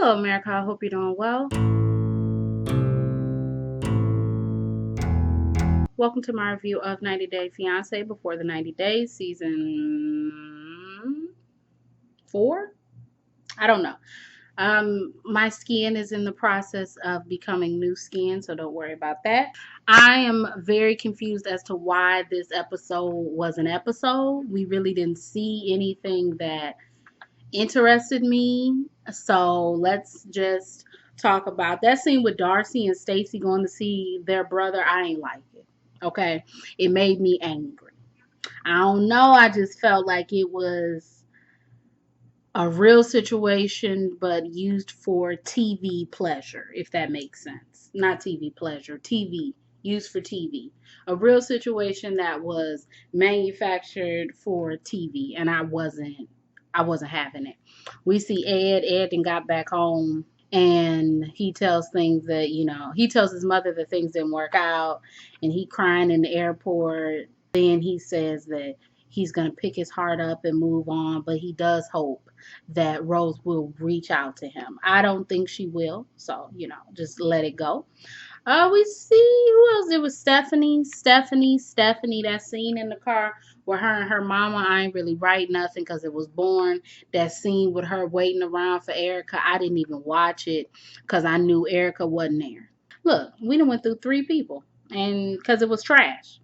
Hello, America. I hope you're doing well. Welcome to my review of 90 Day Fiance Before the 90 Days, season 4. I don't know. My skin is in the process of becoming new skin, so don't worry about that. I am very confused as to why this episode was an episode. We really didn't see anything that interested me. So let's just talk about that scene with Darcy and Stacy going to see their brother. I ain't like it. Okay. It made me angry. I don't know. I just felt like it was a real situation, but used for TV pleasure, if that makes sense. Not TV pleasure, TV, used for TV. A real situation that was manufactured for TV, and I wasn't having it. We see Ed then got back home and he tells things that, he tells his mother that things didn't work out and he crying in the airport. Then he says that he's going to pick his heart up and move on, but he does hope that Rose will reach out to him. I don't think she will, so, just let it go. We see who else? It was Stephanie. That scene in the car with her and her mama. I ain't really write nothing because it was boring. That scene with her waiting around for Erica, I didn't even watch it because I knew Erica wasn't there. Look, we done went through 3 people, and because it was trash.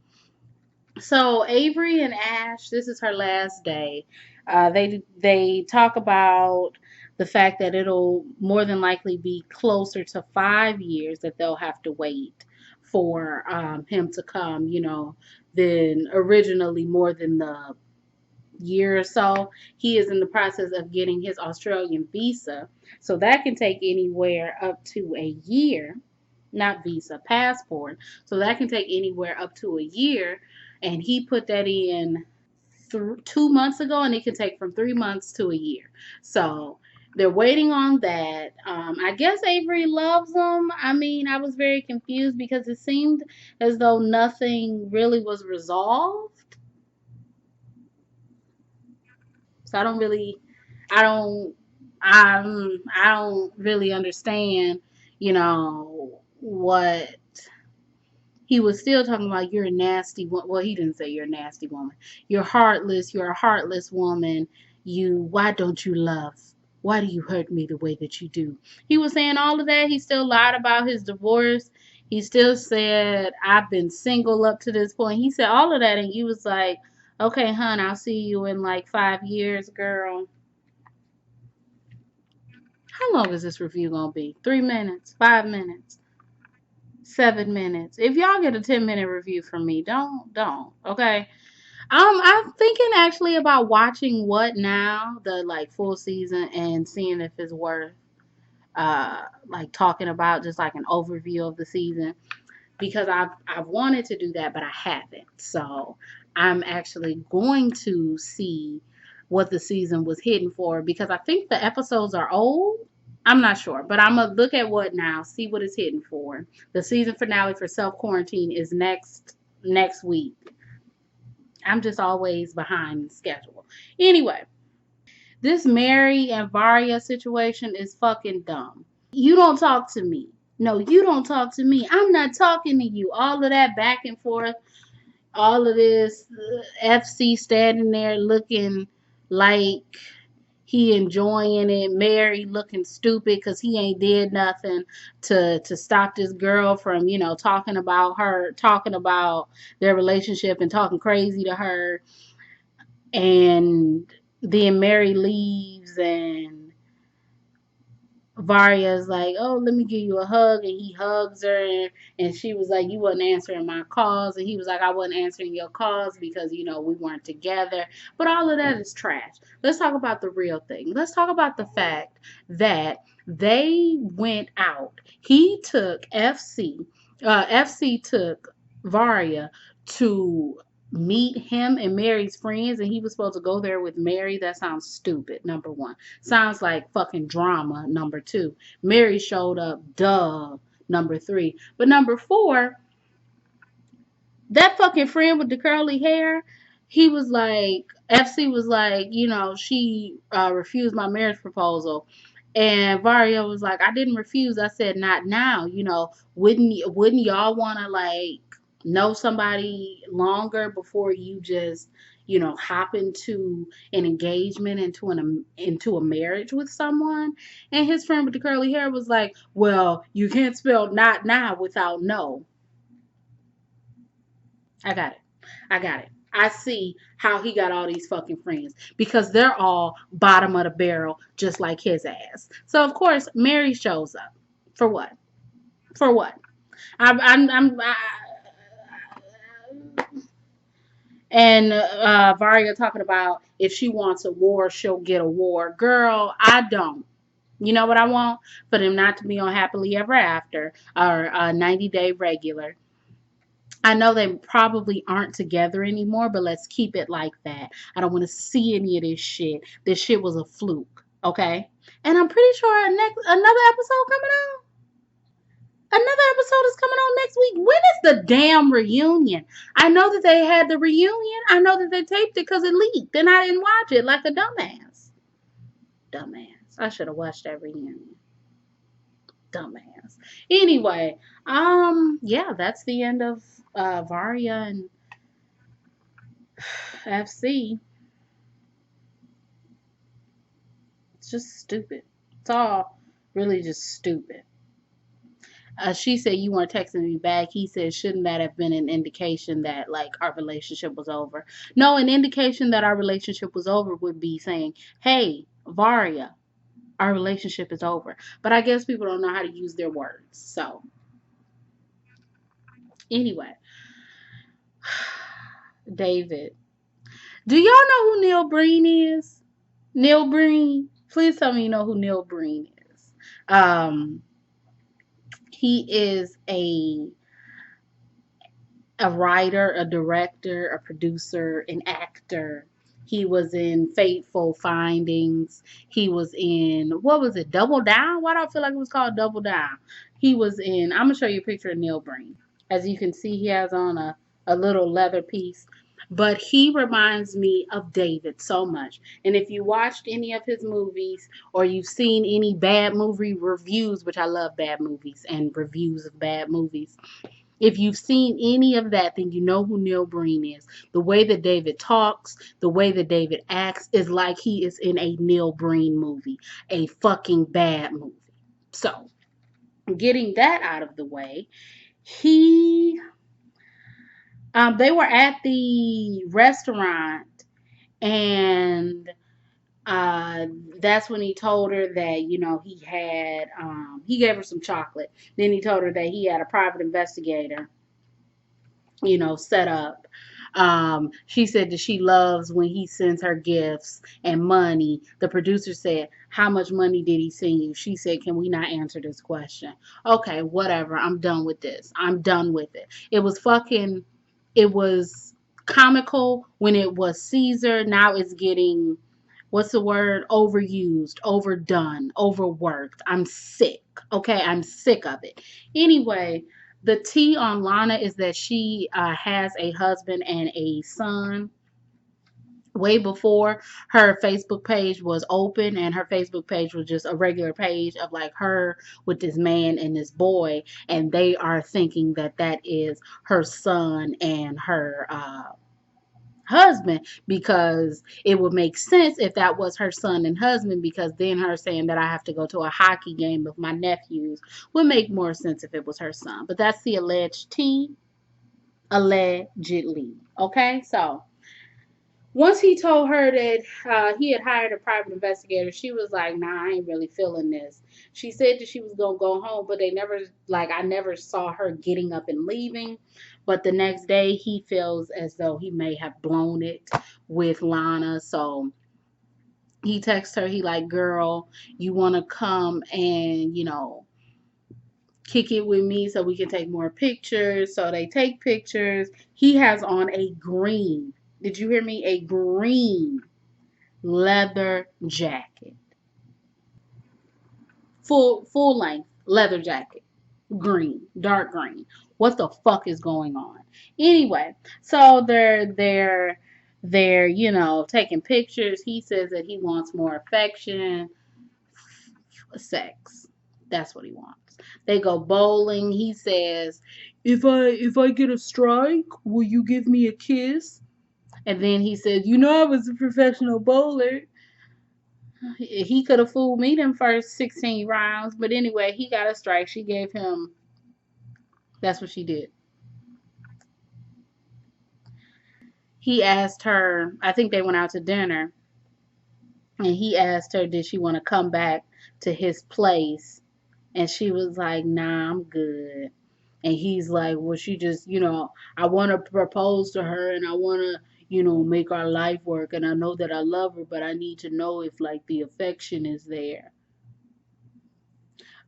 So Avery and Ash, this is her last day. They talk about the fact that it'll more than likely be closer to 5 years that they'll have to wait for him to come, than originally more than the year or so. He is in the process of getting his Australian visa. So that can take anywhere up to a year. Not visa, passport. So that can take anywhere up to a year. And he put that in 2 months ago, and it can take from 3 months to a year. So they're waiting on that. I guess Avery loves him. I mean, I was very confused because it seemed as though nothing really was resolved. So I don't, I don't really understand, what he was still talking about. You're a nasty woman. Well, he didn't say you're a nasty woman. You're heartless. You're a heartless woman. Why don't you love? Why do you hurt me the way that you do? He was saying all of that. He still lied about his divorce. He still said, I've been single up to this point. He said all of that. And you was like, okay, hon, I'll see you in like 5 years, girl. How long is this review going to be? 3 minutes? 5 minutes? 7 minutes? If y'all get a 10-minute review from me, don't. Okay. I'm thinking actually about watching What Now, the like full season, and seeing if it's worth like talking about just like an overview of the season, because I've wanted to do that but I haven't. So I'm actually going to see what the season was hitting for, because I think the episodes are old. I'm not sure, but I'm gonna look at What Now, see what it's hitting for. The season finale for Self Quarantine is next week. I'm just always behind schedule. Anyway, this Mary and Varya situation is fucking dumb. You don't talk to me. No, you don't talk to me. I'm not talking to you. All of that back and forth, all of this FC standing there looking like he enjoying it. Mary looking stupid because he ain't did nothing to stop this girl from, talking about their relationship and talking crazy to her. And then Mary leaves and Varya's like, oh, let me give you a hug. And he hugs her. And she was like, you wasn't answering my calls. And he was like, I wasn't answering your calls because, we weren't together. But all of that is trash. Let's talk about the real thing. Let's talk about the fact that they went out. He took FC took Varya to meet him and Mary's friends, and he was supposed to go there with Mary. That sounds stupid, number one. Sounds like fucking drama, number two. Mary showed up, duh, number three. But number four, that fucking friend with the curly hair, he was like, FC was like, she refused my marriage proposal. And Varia was like, I didn't refuse. I said, not now. Wouldn't y'all want to like know somebody longer before you just, hop into an engagement, into a marriage with someone? And his friend with the curly hair was like, well, you can't spell not now without no. I got it. I got it. I see how he got all these fucking friends because they're all bottom of the barrel, just like his ass. So of course, Mary shows up. For what? For what? I'm and Varia talking about if she wants a war, she'll get a war. Girl, I don't. You know what I want? For them not to be on Happily Ever After or 90-day regular. I know they probably aren't together anymore, but let's keep it like that. I don't want to see any of this shit. This shit was a fluke, okay? And I'm pretty sure another episode coming on. Another episode is coming on next week. When is the damn reunion? I know that they had the reunion. I know that they taped it because it leaked, and I didn't watch it like a dumbass. Dumbass. I should have watched that reunion. Dumbass. Anyway, yeah, that's the end of Varia and FC. It's just stupid. It's all really just stupid. She said you weren't texting me back. He said, shouldn't that have been an indication that like our relationship was over? No, an indication that our relationship was over would be saying, hey, Varia, our relationship is over. But I guess people don't know how to use their words. So anyway, David. Do y'all know who Neil Breen is? Neil Breen? Please tell me you know who Neil Breen is. He is a writer, a director, a producer, an actor. He was in Fateful Findings. He was in, what was it, Double Down? Why do I feel like it was called Double Down? He was in, I'm going to show you a picture of Neil Breen. As you can see, he has on a little leather piece. But he reminds me of David so much. And if you watched any of his movies or you've seen any bad movie reviews, which I love bad movies and reviews of bad movies, if you've seen any of that, then you know who Neil Breen is. The way that David talks, the way that David acts is like he is in a Neil Breen movie, a fucking bad movie. So, getting that out of the way, he, they were at the restaurant, and uh, that's when he told her that he gave her some chocolate. Then he told her that he had a private investigator set up. She said that she loves when he sends her gifts and money. The producer said, how much money did he send you? She said, can we not answer this question? Okay, whatever. I'm done with this. I'm done with it. It was comical when it was Caesar. Now it's getting, what's the word? Overused, overdone, overworked. I'm sick. Okay, I'm sick of it. Anyway, the tea on Lana is that she has a husband and a son. Way before her Facebook page was open, and her Facebook page was just a regular page of like her with this man and this boy, and they are thinking that that is her son and her husband, because it would make sense if that was her son and husband, because then her saying that I have to go to a hockey game with my nephews would make more sense if it was her son. But that's the alleged tea. Allegedly. Okay, so once he told her that he had hired a private investigator, she was like, nah, I ain't really feeling this. She said that she was going to go home, but I never saw her getting up and leaving. But the next day, he feels as though he may have blown it with Lana. So he texts her, he like, girl, you want to come and, kick it with me so we can take more pictures. So they take pictures. He has on a green, did you hear me? A green leather jacket. Full length leather jacket. Green, dark green. What the fuck is going on? Anyway, so they're taking pictures. He says that he wants more affection. Sex. That's what he wants. They go bowling. He says, if I get a strike, will you give me a kiss? And then he said, I was a professional bowler. He could have fooled me them first 16 rounds. But anyway, he got a strike. She gave him, that's what she did. He asked her, I think they went out to dinner, and he asked her, did she want to come back to his place? And she was like, nah, I'm good. And he's like, well, she just, I want to propose to her and I want to, make our life work. And I know that I love her, but I need to know if, like, the affection is there.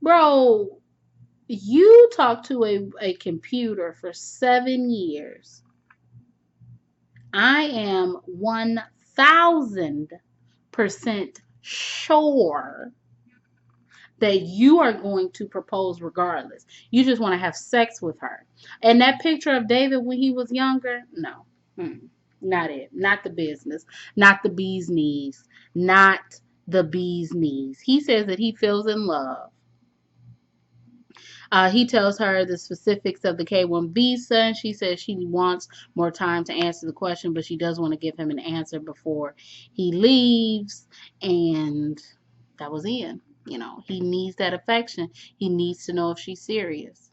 Bro, you talked to a computer for 7 years. I am 1,000% sure that you are going to propose regardless. You just want to have sex with her. And that picture of David when he was younger, no. Not it. Not the business. Not the bee's knees. Not the bee's knees. He says that he feels in love. He tells her the specifics of the K-1 visa, and she says she wants more time to answer the question, but she does want to give him an answer before he leaves. And that was it. He needs that affection. He needs to know if she's serious.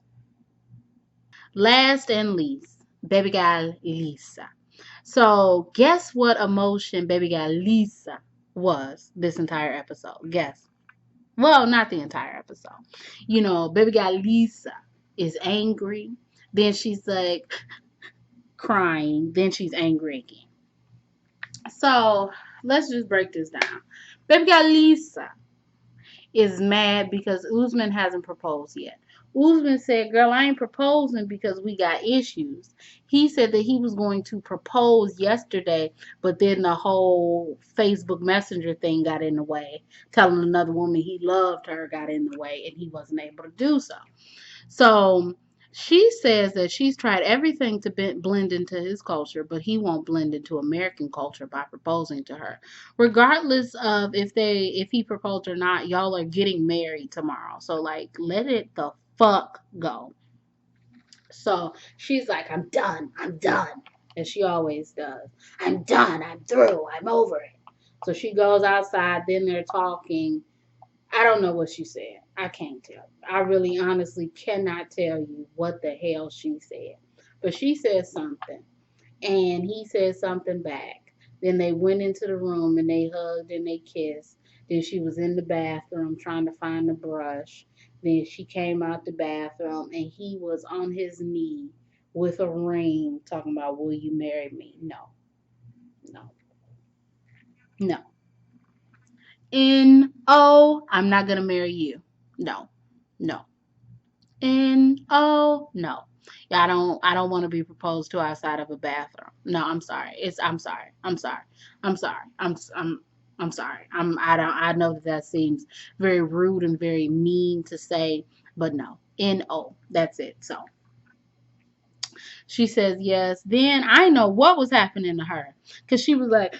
Last and least, baby girl Lisa. So, guess what emotion baby girl Lisa was this entire episode? Guess. Well, not the entire episode. Baby girl Lisa is angry. Then she's like crying. Then she's angry again. So, let's just break this down. Baby girl Lisa is mad because Usman hasn't proposed yet. Usman said, girl, I ain't proposing because we got issues. He said that he was going to propose yesterday, but then the whole Facebook Messenger thing got in the way. Telling another woman he loved her got in the way, and he wasn't able to do so. So she says that she's tried everything to blend into his culture, but he won't blend into American culture by proposing to her. Regardless of if he proposed or not, y'all are getting married tomorrow. So, like, let it the fuck go. So she's like, I'm done. I'm done. As she always does. I'm done. I'm through. I'm over it. So she goes outside. Then they're talking. I don't know what she said. I can't tell. I really honestly cannot tell you what the hell she said. But she said something. And he said something back. Then they went into the room and they hugged and they kissed. Then she was in the bathroom trying to find the brush. Then she came out the bathroom and he was on his knee with a ring talking about, will you marry me? No, no, no. N-O, I'm not going to marry you. No, no. N-O, no. Yeah, I don't want to be proposed to outside of a bathroom. No, I'm sorry. I'm sorry. I'm sorry. I'm sorry. I'm sorry. I know that seems very rude and very mean to say, but no. N-O. That's it. So she says yes. Then I know what was happening to her. Because she was like,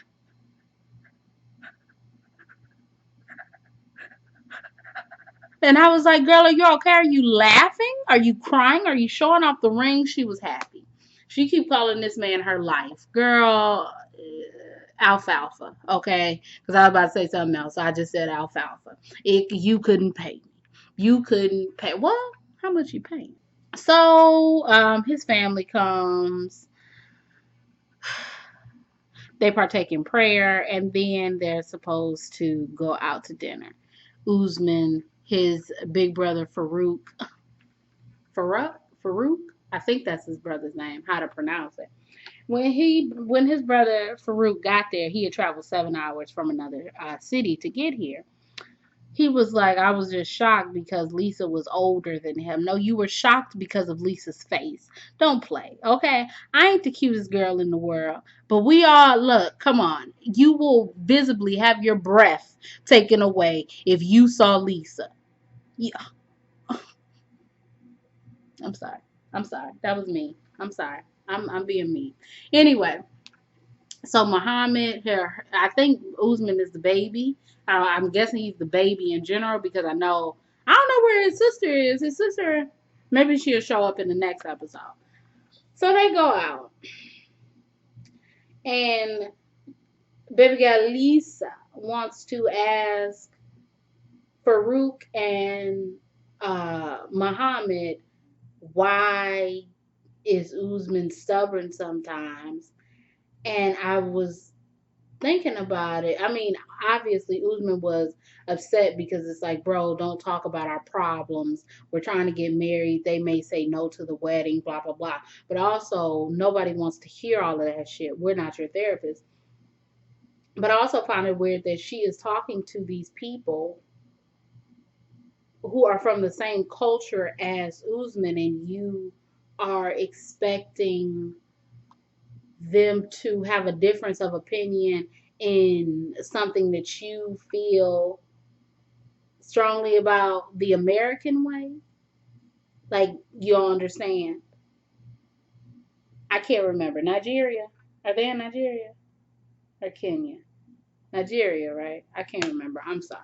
and I was like, girl, are you okay? Are you laughing? Are you crying? Are you showing off the ring? She was happy. She keep calling this man her life. Girl, alfalfa, okay? Because I was about to say something else. So I just said alfalfa. You couldn't pay me. You couldn't pay. Well, how much you paying? So his family comes. They partake in prayer, and then they're supposed to go out to dinner. Usman, his big brother Farouk, I think that's his brother's name. How to pronounce it? When his brother Farouk got there, he had traveled 7 hours from another city to get here. He was like, I was just shocked because Lisa was older than him. No, you were shocked because of Lisa's face. Don't play, okay? I ain't the cutest girl in the world, but we all, look, come on. You will visibly have your breath taken away if you saw Lisa. Yeah, I'm sorry. I'm sorry. That was me. I'm sorry. I'm being mean. Anyway, So Muhammad, I think Usman is the baby. I'm guessing he's the baby in general because I don't know where his sister is. His sister, maybe she'll show up in the next episode. So they go out, and baby girl Lisa wants to ask Farouk and Muhammad why is Usman stubborn sometimes. And I was thinking about it. I mean, obviously Usman was upset because it's like, bro, don't talk about our problems. We're trying to get married. They may say no to the wedding, blah blah blah. But also, nobody wants to hear all of that shit. We're not your therapist. But I also find it weird that she is talking to these people who are from the same culture as Usman, and you are expecting them to have a difference of opinion in something that you feel strongly about the American way. Like, you'll understand. I can't remember. Nigeria. Are they in Nigeria or Kenya? Nigeria, right? I can't remember. I'm sorry.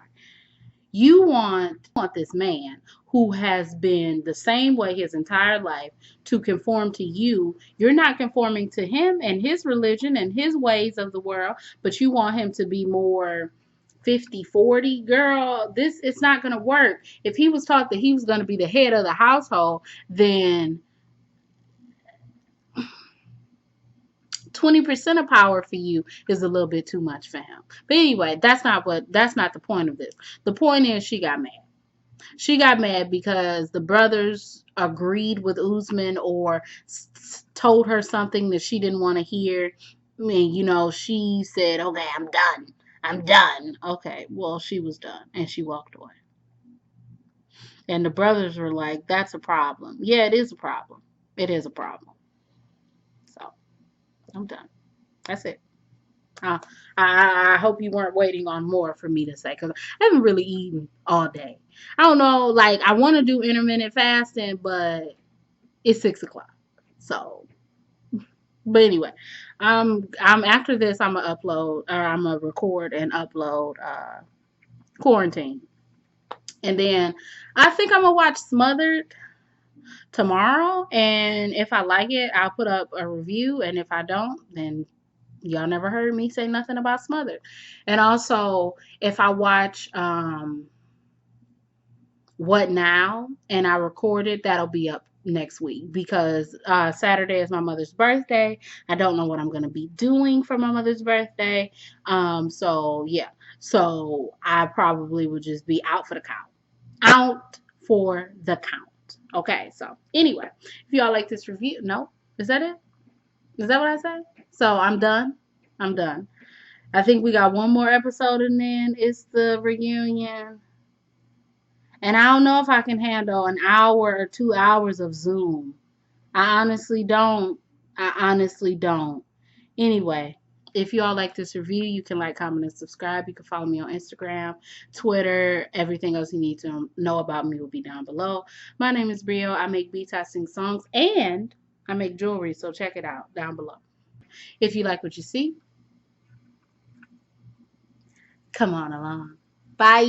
You want this man who has been the same way his entire life to conform to you. You're not conforming to him and his religion and his ways of the world, but you want him to be more 50-40. Girl, this it's not going to work. If he was taught that he was going to be the head of the household, then 20% of power for you is a little bit too much for him. But anyway, that's not the point of this. The point is she got mad. She got mad because the brothers agreed with Usman or told her something that she didn't want to hear. I mean, she said, okay, I'm done. I'm done. Okay, well, she was done and she walked away. And the brothers were like, that's a problem. Yeah, it is a problem. It is a problem. So I'm done. That's it. Uh, I hope you weren't waiting on more for me to say because I haven't really eaten all day. I don't know, like I want to do intermittent fasting, but it's 6 o'clock. So, but anyway, I'm after this. I'm gonna upload or I'm gonna record and upload quarantine, and then I think I'm gonna watch Smothered tomorrow. And if I like it, I'll put up a review, and if I don't, then y'all never heard me say nothing about Smothered. And also, if I watch What Now and I record it, that'll be up next week because Saturday is my mother's birthday. I don't know what I'm going to be doing for my mother's birthday. So yeah. So I probably would just be out for the count. Out for the count. Okay. So anyway, if y'all like this review, no, is that it? Is that what I said? So I'm done. I'm done. I think we got one more episode and then it's the reunion. And I don't know if I can handle an hour or 2 hours of Zoom. I honestly don't. I honestly don't. Anyway, if you all like this review, you can like, comment, and subscribe. You can follow me on Instagram, Twitter. Everything else you need to know about me will be down below. My name is Brio. I make beats, I sing songs, and I make jewelry. So check it out down below. If you like what you see, come on along. Bye.